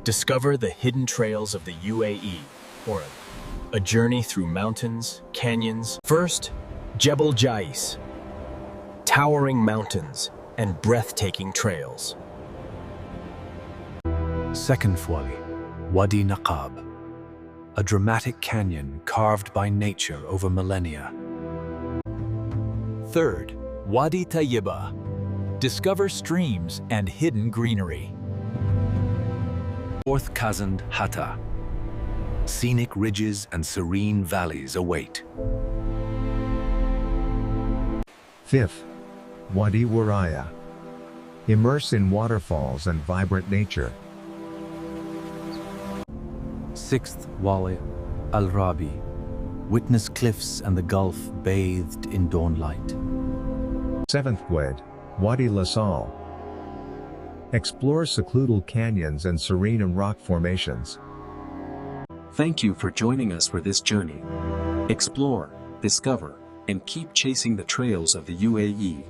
Discover the hidden trails of the UAE, or a journey through mountains, canyons. First, Jebel Jais, towering mountains and breathtaking trails. Second Wadi Naqab, a dramatic canyon carved by nature over millennia. Third, Wadi Tayyibah, discover streams and hidden greenery. Fourth Hatta, scenic ridges and serene valleys await. Fifth, Wadi Wurayah, immerse in waterfalls and vibrant nature. Sixth Rabi, witness cliffs and the Gulf bathed in dawn light. Seventh Wadi Lasal, explore secluded canyons and serene rock formations. Thank you for joining us for this journey. Explore, discover, and keep chasing the trails of the UAE.